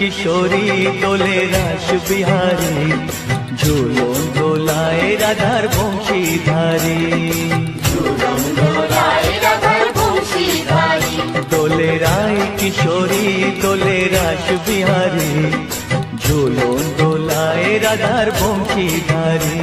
किशोरी दोले रास बिहारी झूलों दोलाए राधार बंशीधारी दोले राय किशोरी दोले रास बिहारी झूलों दोलाए राधार बंशीधारी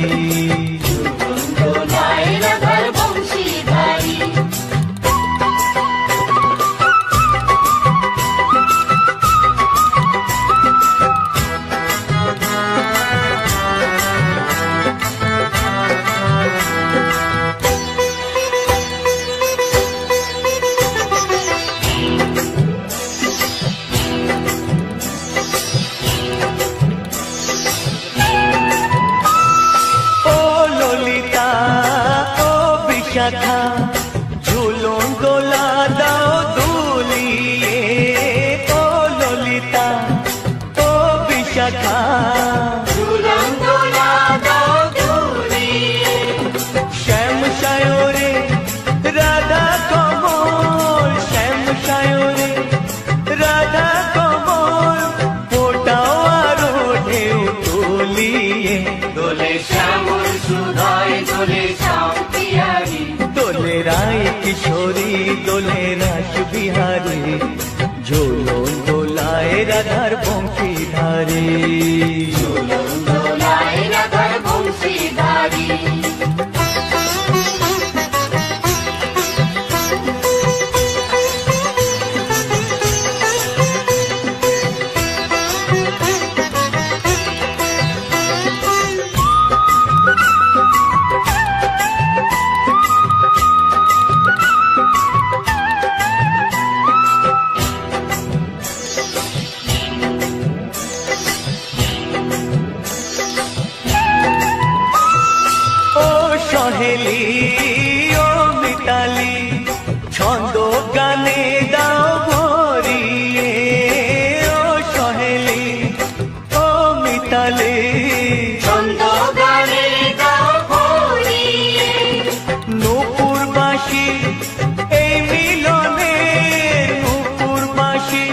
झूलों दोला दाओ दूलिए ओ ललिता ओ विशाखा झूलों दोला दाओ दूलिए श्याम सायोरे राधा कमल श्याम सायोरे राधा कमल फोटाओ आरो ढेउ तुलिए दोले श्यामल सुधाय दोले श्याम पियारी दोले राय किशोरी दोले रास बिहारी झूलों दोलाए राधार बंशीधारी झूलों दोलाए राधार बंशीधारी सहेली ओ मिताली छंदो गाने दाओ भरिए ओ सहेली ओ मिताली छंदो गाने दाओ भरिए नूपुर बाशी ए मिलने नूपुर बाशी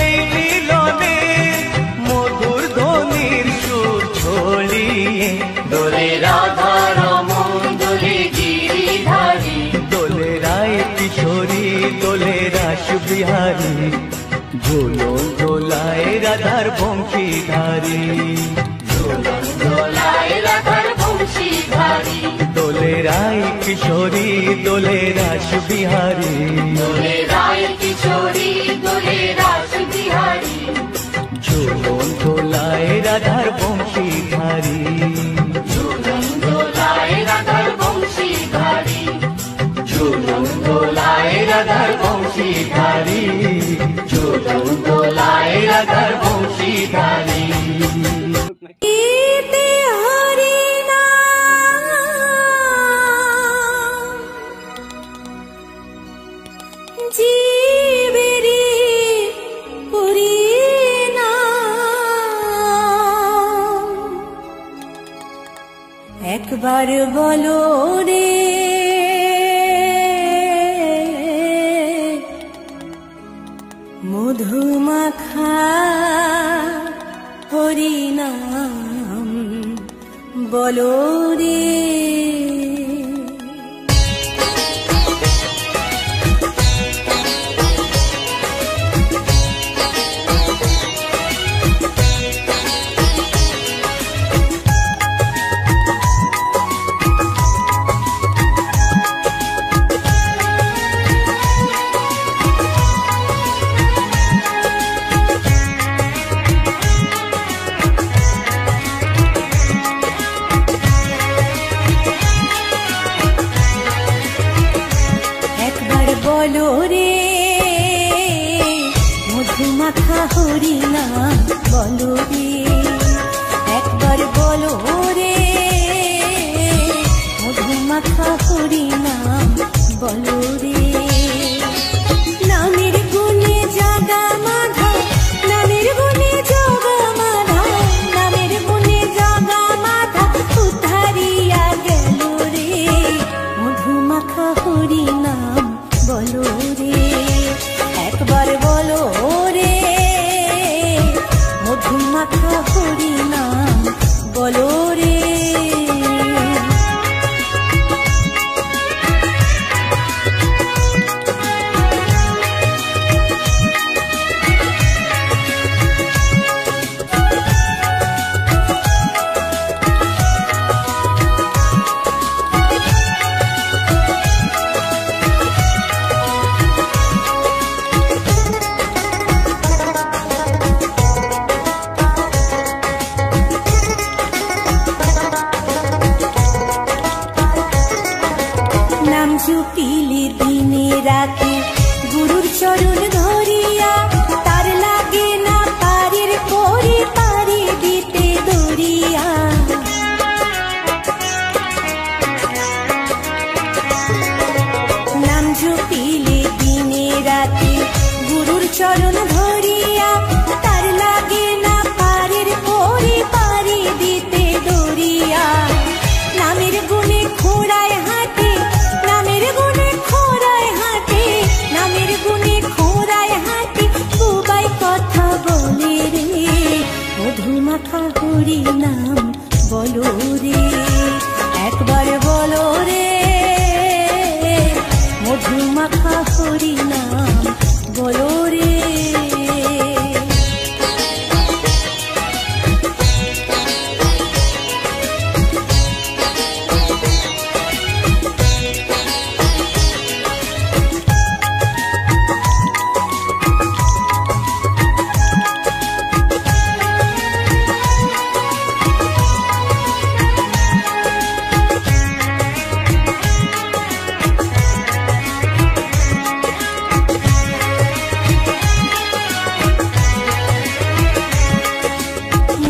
ए मिलने मधुर ध्वनिर सुर छोड़िए दोले राधा दोले रास बिहारी झूलों दोलाए राधार बंशीधारी झूलों दोलाए राधार बंशीधारी दोले राय किशोरी दोले रास बिहारी दोले राय किशोरी दोले रास बिहारी झूलों दोलाए राधार बंशीधारी झूलों दोलाए राधार बंशीधारी झूलों दोलाए राधार बंशीधारी झूलों दोलाए राधार बंशीधारी एक बार बोलो रे मधुमाखा हरि नाम बोलो रे बोलो रे मधुमाखा हरि नाम बोलो रे एक बार बोलो रे मधुमाखा हरि नाम बोलो रे नामेर गुणे जागा माधा नामेर गुणे जागा माधा नामेर गुणे जागा माधा उधारिया गेल रे मधुमाखा हरि नाम बोलो रे एक बार बोलो रे নাম জপিলে দিনে রাতে গুরুর চরণ ধরিয়া, তার লাগে না পারের পরে পারি দিতে দরিয়া। নাম জপিলে দিনে রাতে গুরুর চরণ ধরিয়া, তার লাগে না পারের পরে পারি দিতে দরিয়া। নামের গুণে খোঁড়ায় হাতে, নামের গুণে খোঁড়ায় হাতে, নামের গুণে খোঁড়ায় হাতে, বুবাই কথা বলে রে। মধুমাখা হরি নাম বলো রে, একবার বলো রে। মধুমাখা হরি নাম বলো রে।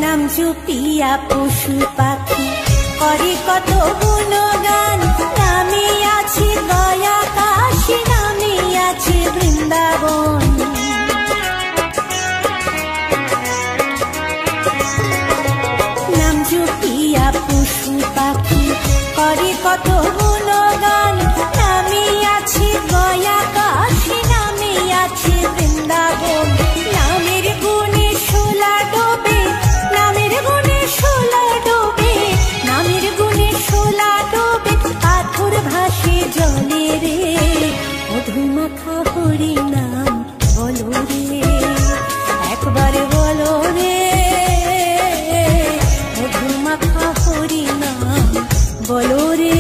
নাম জপিয়া পশু পাখি করে কত গুণগান, নামে আছে গয়া কাশী, নামে আছে বৃন্দাবন। নাম জপিয়া পশু পাখি করে কত গুণগান, নামে আছে গয়া কাশী, নামে আছে বৃন্দাবন। নামের গুণে শোলা ডোবে, নামের গুণে শোলা ডোবে, নামের গুণে শোলা ডোবে, পাথর ভাসে জলে রে। মধুমাখা হরি নাম বলো রে, একবার বলো রে। মধুমাখা হরি নাম বলো রে।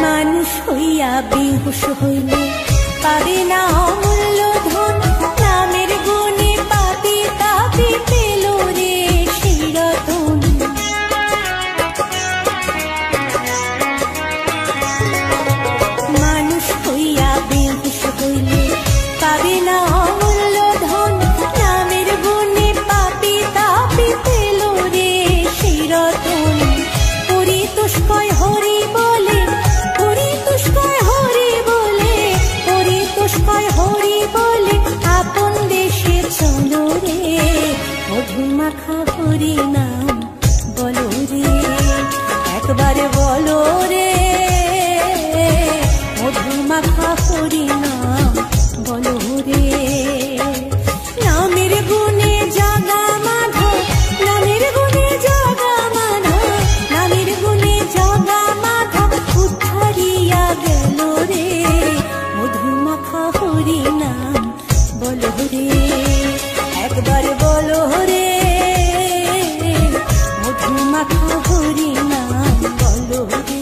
মানুষ হইয়া বেহুশ হইলে পাবে না অমূল্য ধন, নামের গুণে পাপি তাপি পেল রে সেই রতন। মানুষ হইয়া বেহুশ হইলে পাবে না অমূল্য ধন, নামের গুণে পাপি তাপি পেল রে সেই রতন। পরিতোষকয় হরি বলে, পরিতোষকয় হরি বলে, পরিতোষকয় হরি বলে, আপন দেশে চলো রে। মধুমাখা হরি নাম বলো রে, একবার বলো রে। মধুমাখা হরি নাম বলো রে। নামের গুণে জাগা মাধব, নামের গুণে জাগা মাধব, নামের গুণে জাগা মাধব, উদ্ধারিয়া গেল রে। মধুমাখা হরি নাম বলো রে, একবার বলো রে। মধুমাখা হরি নাম বলো রে।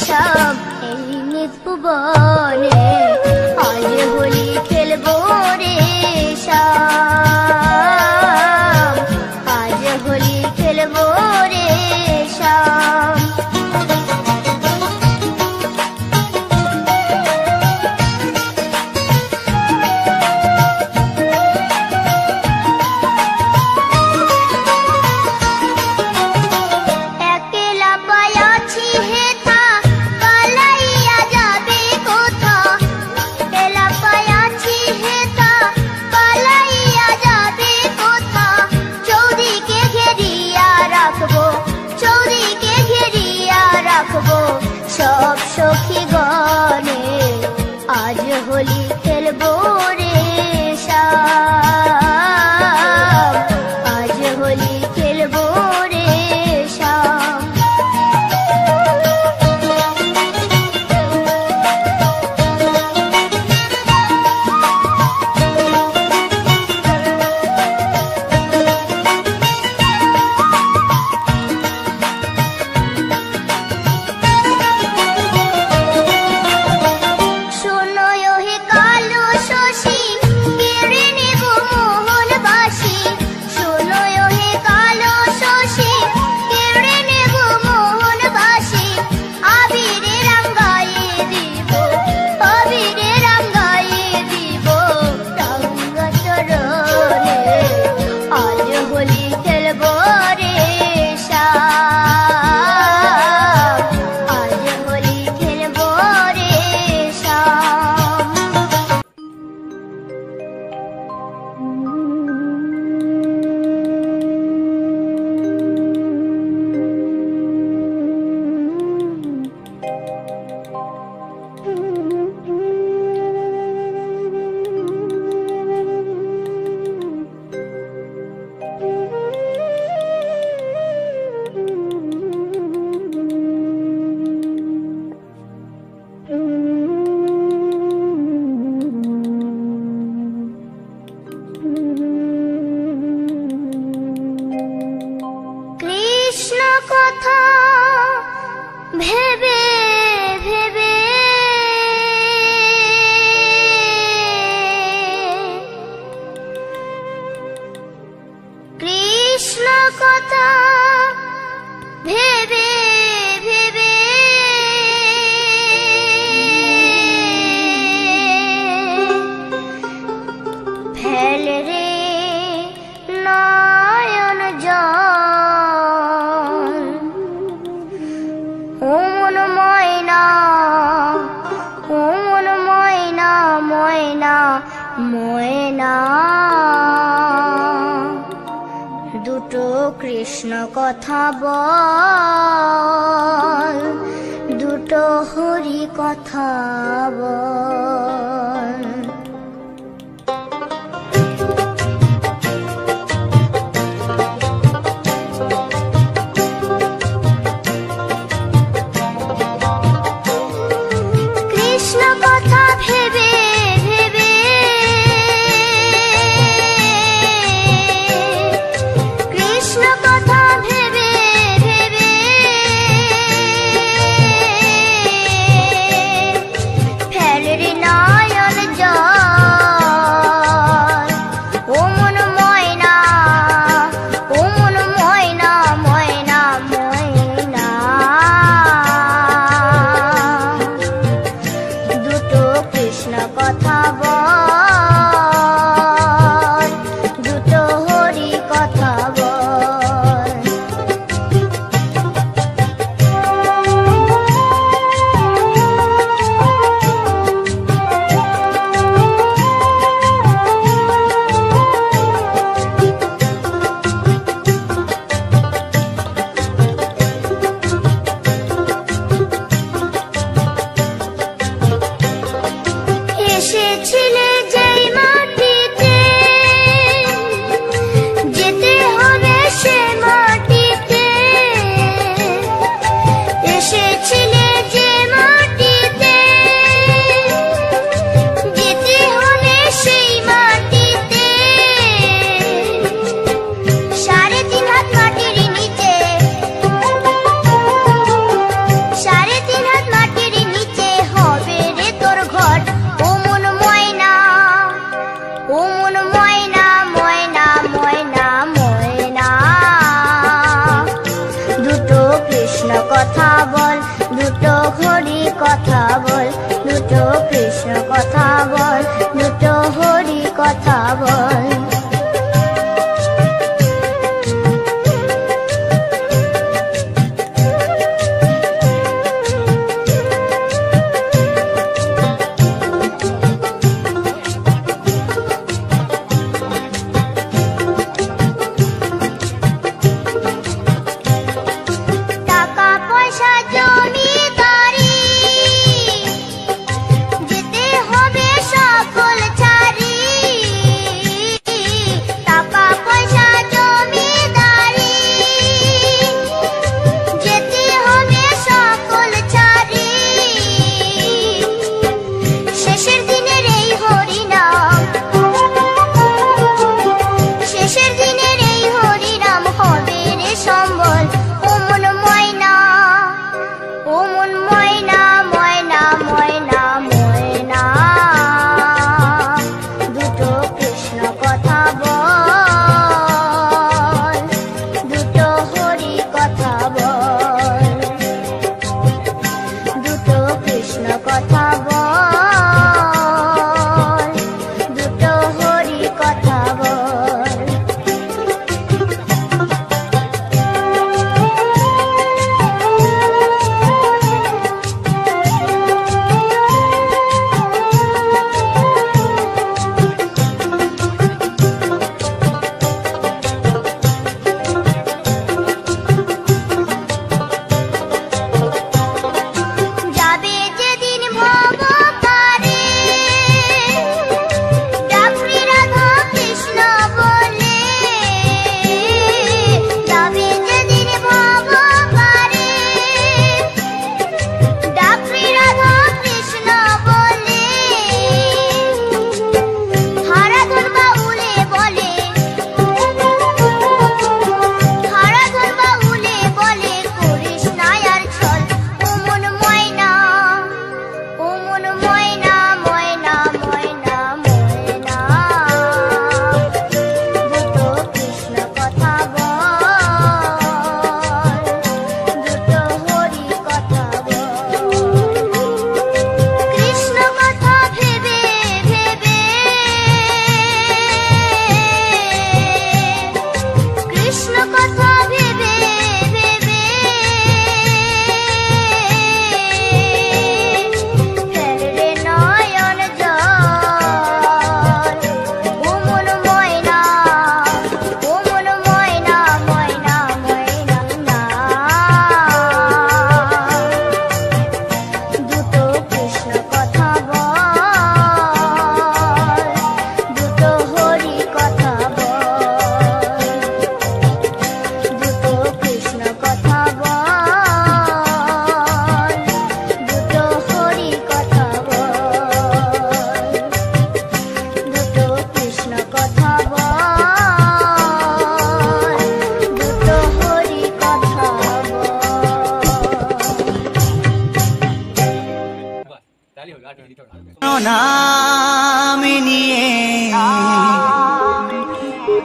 শ্যাম এই নিজ ভুবনে, আজ হোলি খেলবো রে শ্যাম, আজ হোলি খেলবো রে শ্যাম। সব সখী গণে আজ হোলি খেলবো রে শ্যাম, আজ হোলি খেলবো রে শ্যাম। কৃষ্ণ কথা ভেবে ভেবে কৃষ্ণ কথা ভেবে ভেবে ফেল রে নয়ন জল, ও মন ময়না, ও মন ময়না, ময়না ময়না। দুটো কৃষ্ণ কথা বল, দুটো হরি কথা বল। কৃষ্ণ কথা ভেবে ভেবে কৃষ্ণ কথা ভেবে ভেবে ফেল রে নয়ন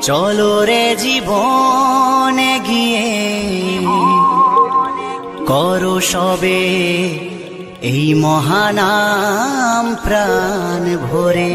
চলো রে জীবনে গিয়ে করো সবে এই মহানাম প্রাণ ভরে।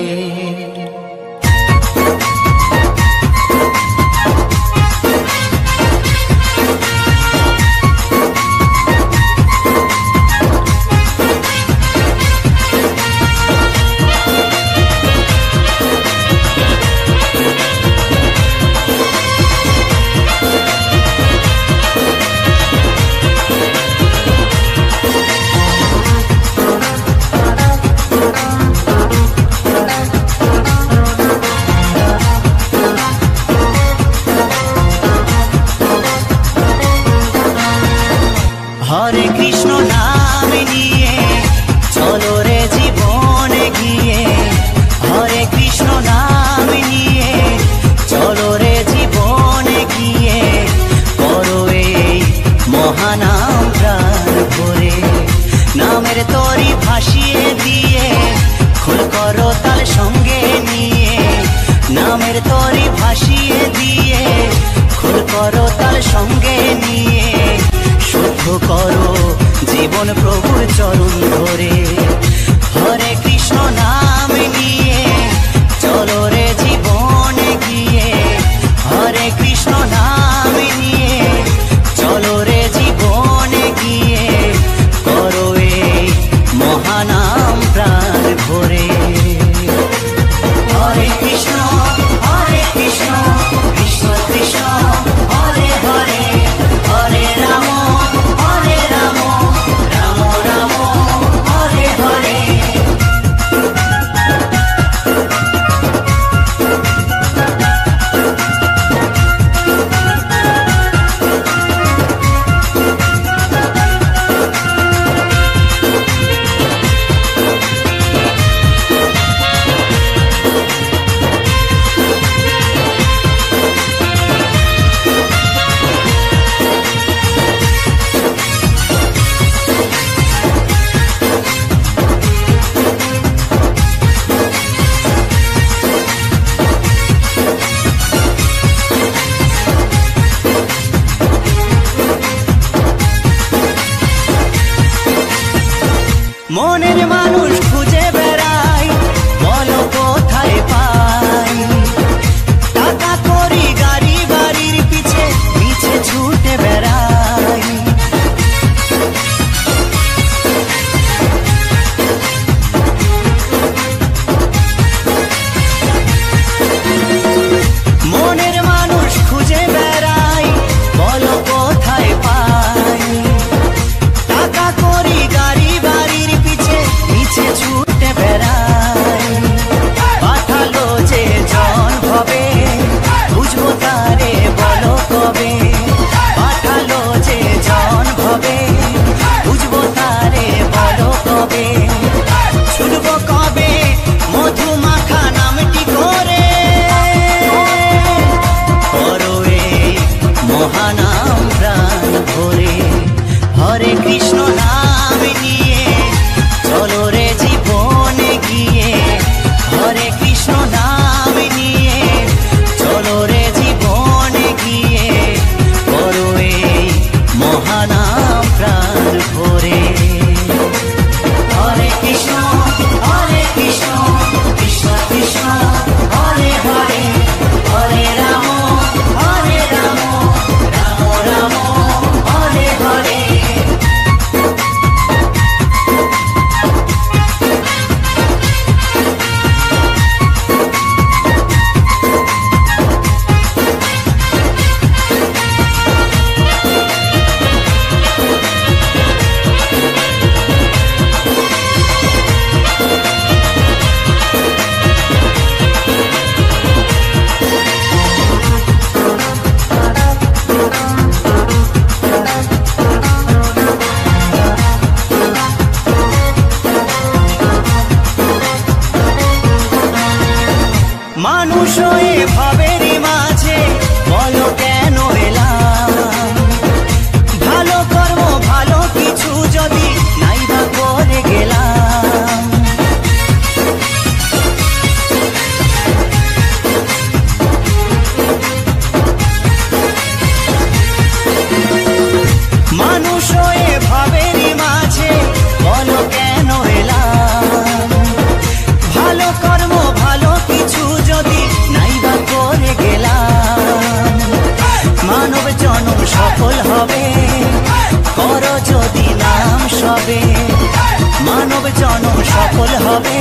সফল হবে,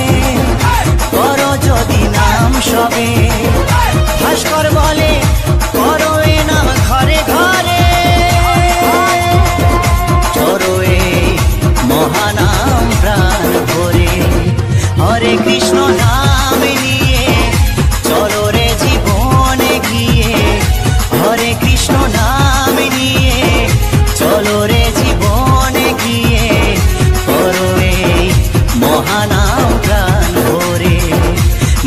করো যদি নাম সবে। ভাস্কর বলে করো এ নাম ঘরে ঘরে, করো এই মহানাম প্রাণ ভরে। হরে কৃষ্ণ নাম নিয়ে চলো রে জীবনে গিয়ে, হরে কৃষ্ণ নাম নিয়ে চলো রে জীবনে গিয়ে, করো এই মহানাম প্রাণ ভরে।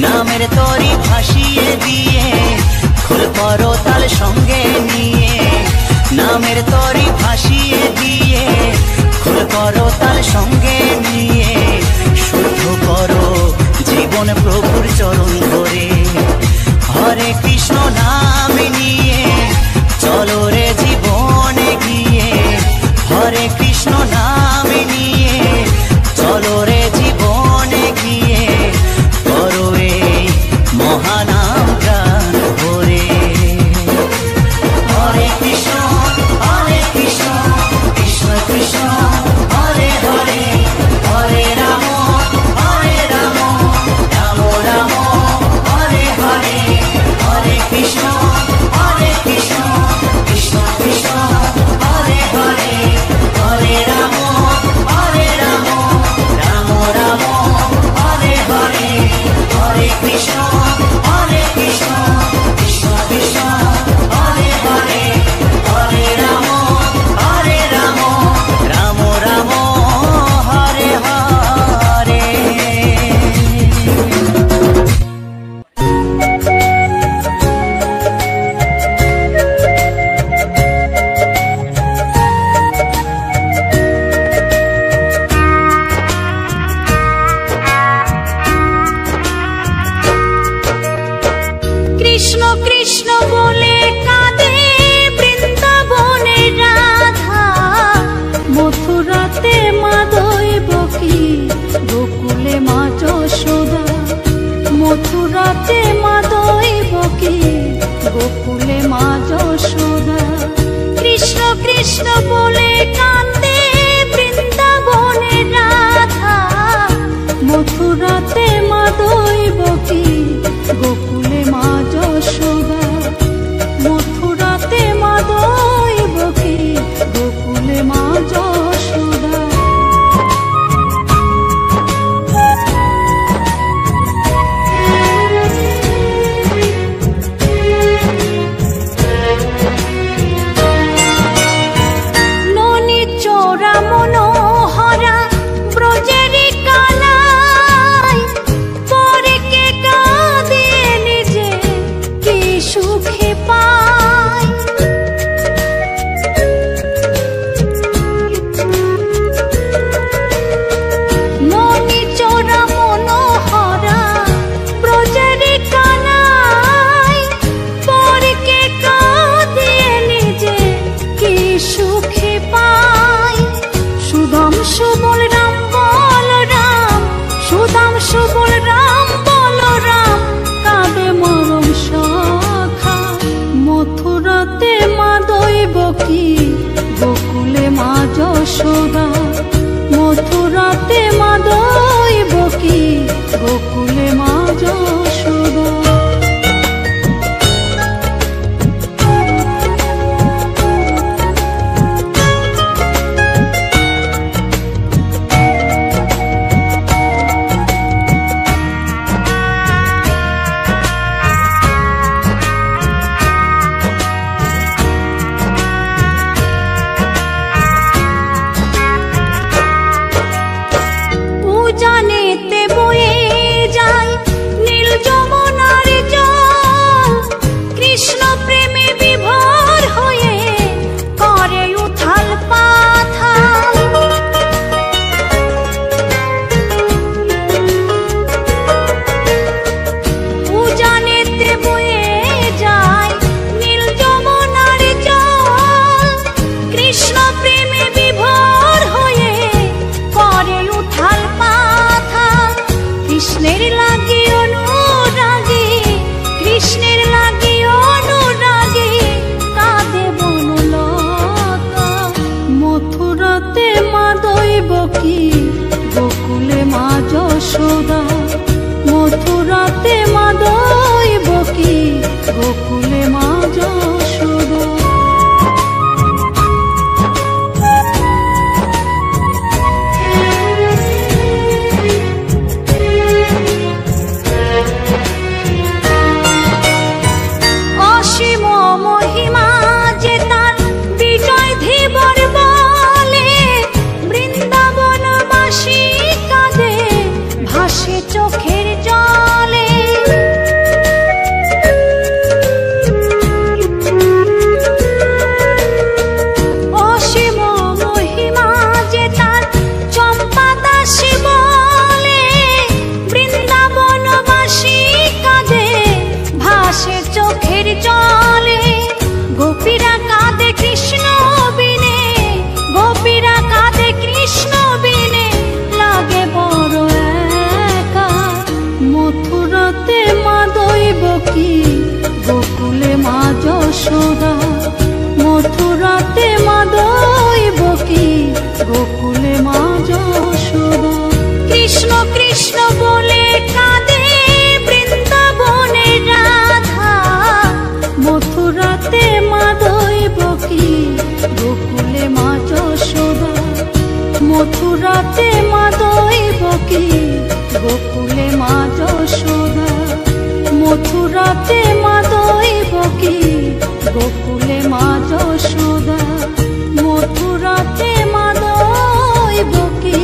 নামের তরি ভাসিয়ে দিয়ে খোল করো তাল সঙ্গে নিয়ে, নামের তরি ভাসিয়ে দিয়ে খোল করো তাল সঙ্গে নিয়ে, শুদ্ধ করো জীবন প্রভুর চরণ ধরে। হরে কৃষ্ণ নাম নিয়ে চলো রে জীবনে গিয়ে, হরে কৃষ্ণ নাম নিয়ে চলো রে জীবনে গিয়ে, করো এই মহানাম প্রাণ ভরে। হরে কৃষ্ণ কৃষ্ণ কৃষ্ণ হরে হরে, হরে রাম রাম রাম হরে হরে, হরে কৃষ্ণ কৃষ্ণ কৃষ্ণ হরে হরে, হরে রাম রাম রাম হরে হরে, হরে কৃষ্ণ কৃষ্ণ কৃষ্ণ হরে হরে, হরে রাম রাম রাম হরে হরে। কৃষ্ণ কৃষ্ণ বলে কাঁদে বৃন্দাবনে রাধা, মথুরাতে মা দৈবকী, গোকুলে মা যশোদা। মথুরাতে মা দৈবকী, গোকুলে মা যশোদা। কৃষ্ণ কৃষ্ণ বলে কাঁদে বৃন্দাবনে রাধা, মথুরাতে মা দৈবকী, গোকুলে মা যশোদা। মথুরাতে মা দৈবকী, গোকুলে মা যশোদা। ননি চোরা মনোহরা ব্রজেরি কালাই, পরে কে কাঁদে নিজে কি সুখে পায়। ননি চোরা মনোহরা ব্রজেরি কালাই, পরে কে কাঁদে নিজে কি সুখে পায়। সুদাম সুবল রাম বলরাম, সুদাম সুবল রাম বলরাম, কাঁদে মরম সখা। গোকুলে মা যশোদা। অসীম মহিমা যে তার বিজয় ধীবর বলে, বৃন্দাবনবাসী কাঁদে ভাসে চোখের জলে। অসীম মহিমা যে তার চম্পা দাসী বলে, বৃন্দাবনবাসী কাঁদে ভাসে চোখের জলে। গোপীরা কাঁদে কৃষ্ণ বিনে, গোপীরা কাঁদে কৃষ্ণ বিনে, লাগে বড় একা। মথুরাতে মা দৈব কি, গোকুলে মা যশোদা। মথুরাতে মা দৈব কি, গোকুলে মা যশোদা। কৃষ্ণ কৃষ্ণ বলে কাঁদে বৃন্দাবনের রাধা, মথুরাতে মা দৈব কি, গোকুলে মা যশোদা। মথুরাতে মা দৈব কি, গোকুলে মা যশোদা। মথুরাতে মা দৈব কি, গোকুলে মা যশোদা। মথুরাতে মা দৈব কি।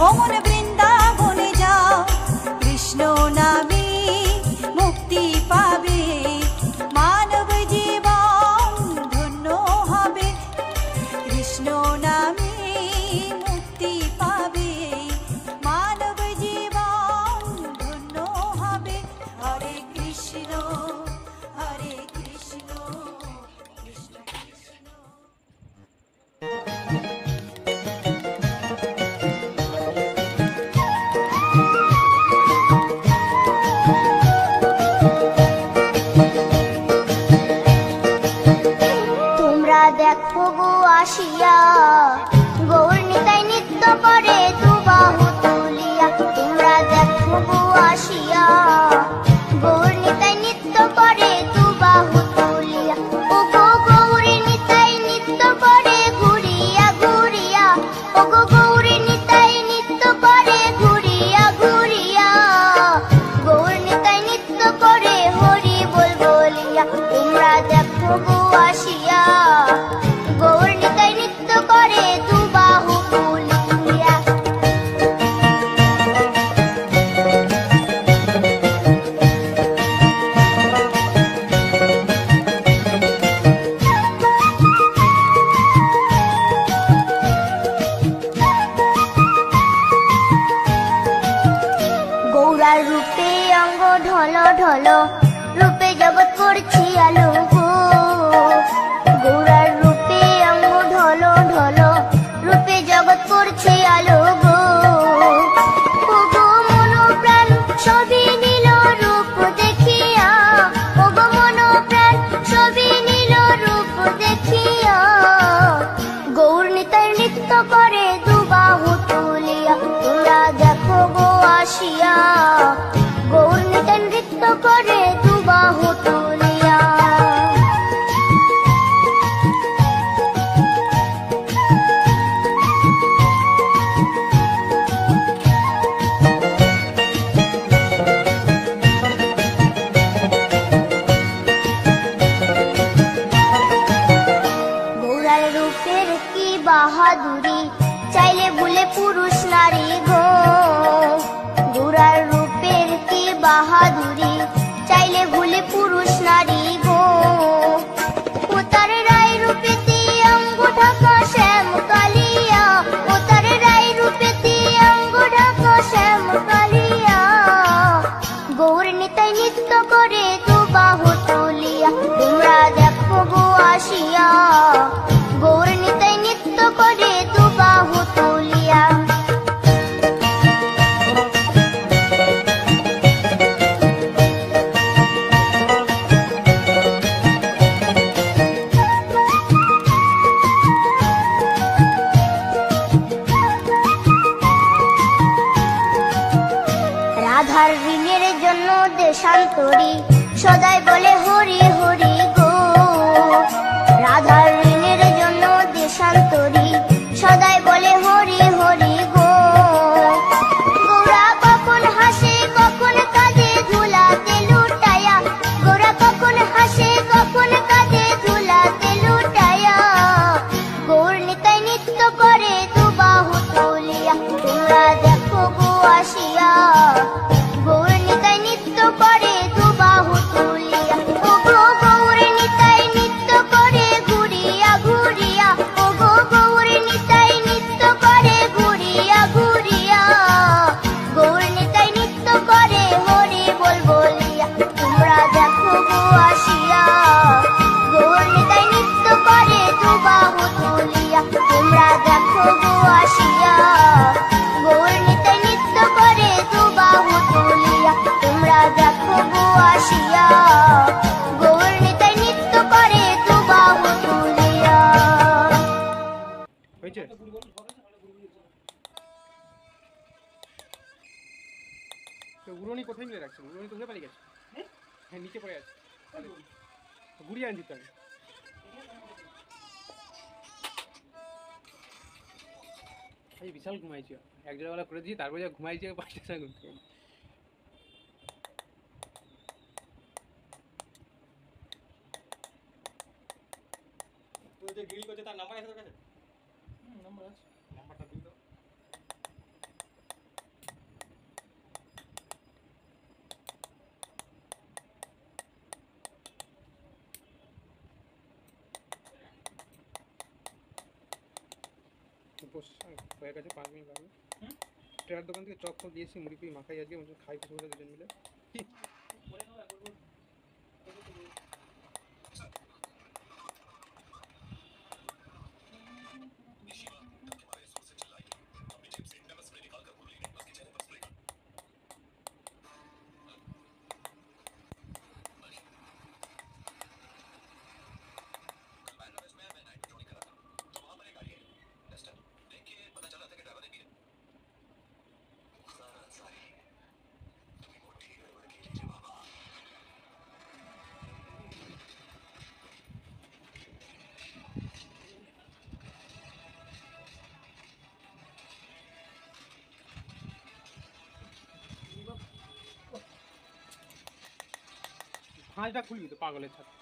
অমন বৃন্দাবনে যাও, কৃষ্ণ নামে মুক্তি পাবে, মানব জীবন ধন্য হবে। কৃষ্ণ নামে মুক্তি পাবে, মানব জীবন ধন্য হবে। হরে কৃষ্ণ হরে কৃষ্ণ কৃষ্ণ কৃষ্ণ। তোমরা দেখো গো আসিয়া, গৌর নিতাই নৃত্য করে দুবাহু তুলিয়া। তোমরা দেখো গো আসিয়া, গৌর নিতাই নৃত্য করে দুবাহু তুলিয়া। ও গো গৌরী নিতাই নৃত্য করে ঘুরিয়া ঘুরিয়া, ও গো গৌরী নিতাই নৃত্য করে ঘুরিয়া ঘুরিয়া। গৌর নিতাই নৃত্য করে হরি বল বলিয়া। তোমরা দেখো গো আসিয়া, গৌর নিতাই নৃত্য করে দুবাহু তুলিয়া। গৌরার রূপে অঙ্গ ঢল ঢল, রূপে জগৎ করছি আলো গো। গৌরার রূপে অঙ্গ ঢল ঢল, রূপে জগৎ করছি আলো গো। ও গো মন প্রাণ সবই নীল রূপ দেখিয়া, ও গো মন প্রাণ সবই নীল রূপ দেখিয়া। গৌর নিতাই নৃত্য করে দুবাহু তুলিয়া। তোমরা দেখো গো আসিয়া, গৌর নিতাই নৃত্য করে দুবাহু তুলিয়া। গৌরার রূপের কি বাহাদুরি, চাইলে ভুলে পুরুষ নারী গো। গৌরার রূপের কি বাহাদুরি, চাইলে ভুলে পুরুষ নারী গো। ও তার রায় রূপেতে অঙ্গ ঢাকা শ্যাম কালিয়া, ও তার রায় রূপেতে অঙ্গ ঢাকা শ্যাম কালিয়া। গৌর নিতাই নৃত্য করে দুবাহু তুলিয়া। তোমরা দেখো গো আসিয়া, গৌর নিতাই নৃত্য করে দুবাহু তুলিয়া। রাধার ঋণের জন্য দেশান্তরী, সদাই বলে হরি হরি গো। রাধার ঋণের জন্য দেশান্তরী, সদাই বলে হরি হরি গো। গৌরা কখন হাসে কখন কাঁদে ধুলাতে লুটায়া, গৌরা কখন হাসে কখন কাঁদে ধুলাতে লুটায়া। গৌর নিতাই নৃত্য করে দুবাহু তুলিয়া। তোমরা দেখো গো আসিয়া, গৌর নিতাই নৃত্য করে দুবাহু তুলিয়া। ও গো গৌর নিতাই নৃত্য করে ঘুরিয়া ঘুরিয়া, ও গো গৌর নিতাই নৃত্য করে ঘুরিয়া ঘুরিয়া। গৌর নিতাই নৃত্য করে হরি বল বলিয়া। তোমরা দেখো গো আসিয়া, গৌর নিতাই নৃত্য করে দুবাহু তুলিয়া। তোমরা দেখো গো আসিয়া, গৌর নিতাই নৃত্য করে দুবাহু তুলিয়া। তোমরা দেখো গো আসিয়া, গৌর নিতাই নৃত্য করে দুবাহু তুলিয়া। হয়েছে? তো উড়নি কোথায় মিলে রাখছেন? উড়নি তো উড়ে পালিয়ে গেছে। হ্যাঁ নিচে পড়ে আছে। ঘুরিয়ে আন দিতে হবে। এই বিশাল ঘুমাইছি, এক জায়গায় করে দিয়ে তারপরে যা ঘুমাইছি 5টা সময় ঘুমতে। যে গ্রিল করছে তার নাম্বার আছে তোর কাছে? নাম্বার আছে। নাম্বারটা দিই তো। বস হয়ে গেছে 5 মিনিট লাগবে। ট্রেয়ার দোকান থেকে চপ ফপ দিয়েছি, মুড়ি ফুড়ি মাখাই আজকে খাই কিছু করে দুজন মিলে। কি ভাঁজটা খুলবি তো পাগলের ছাত্র।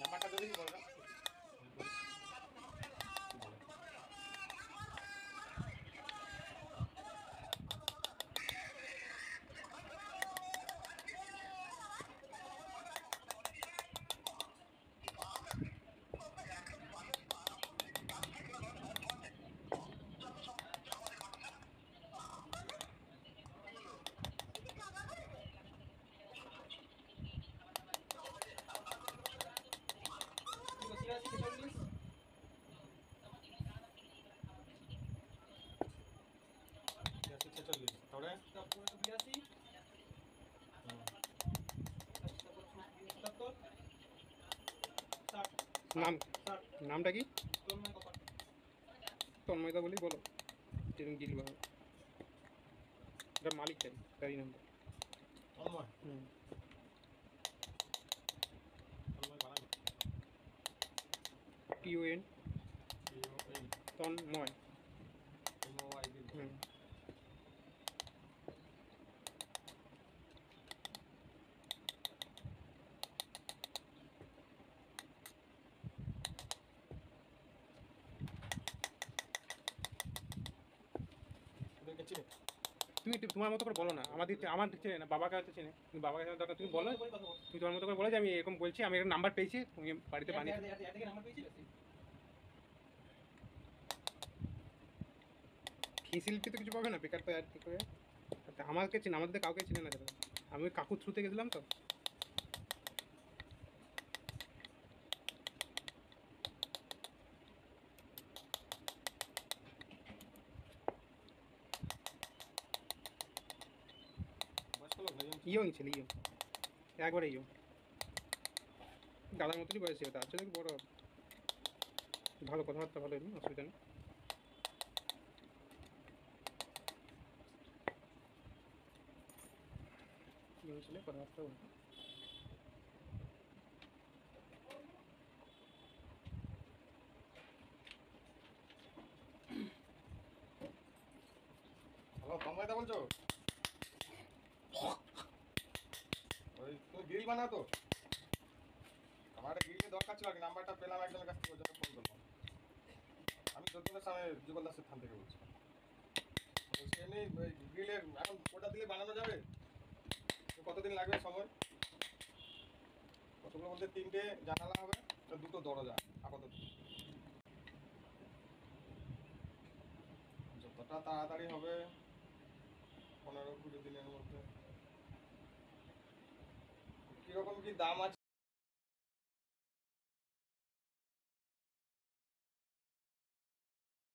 নাম্বারটা যদি বলরা নাম নামটা কি? তন্ময়দা বলেই বলো, যেদিন গিল এটা মালিক চাই তারই নামটা তন্ময়। TON তন্ময়। তুমি তোমার মতো করে বলো না, আমার চেনে না, বাবার কাছে চেনে, তুমি বাবার কাছে দরকার তুমি বলো, তুমি তোমার মতো করে বলো যে আমি এরকম বলছি, আমি এরকম নাম্বার পেয়েছি, তুমি বাড়িতে বানিয়ে ফেসিলিটি তো কিছু পাবে না, বেকার তো আর কি করে। আমাকে চেনে, আমাদের কাউকে চেনে না, আমি ওই কাকুর থ্রুতে গেছিলাম তো। ইয়ং ছিল, ইয়ং একবারে ইয়ং, দাদার মতনই বয়স ছিল, তার সাথে বড়, ভালো কথাবার্তা ভালো, অসুবিধা নেই। কি হয়েছিল কথাবার্তা বলবো। হ্যালো তন্ময়দা বলছো? ওই তুমি গ্রিল বানাও তো? আমার একটা গ্রিলের দরকার ছিল আর কি, নাম্বারটা পেলাম একজনের কাছ থেকে, ওই জন্য ফোন করলাম। আমি যতীনের সামনে যুগল দাসের থান থেকে বলছি। বলছি এমনি ওই গ্রিলের এখন ওটা দিলে বানানো যাবে? কতদিন লাগবে সময়? কতগুলো বলতে 3টে জানালা হবে, 2টো দরজা আপাতত। যতটা তাড়াতাড়ি হবে 15-20 দিনের মধ্যে। কিরকম কি দাম আছে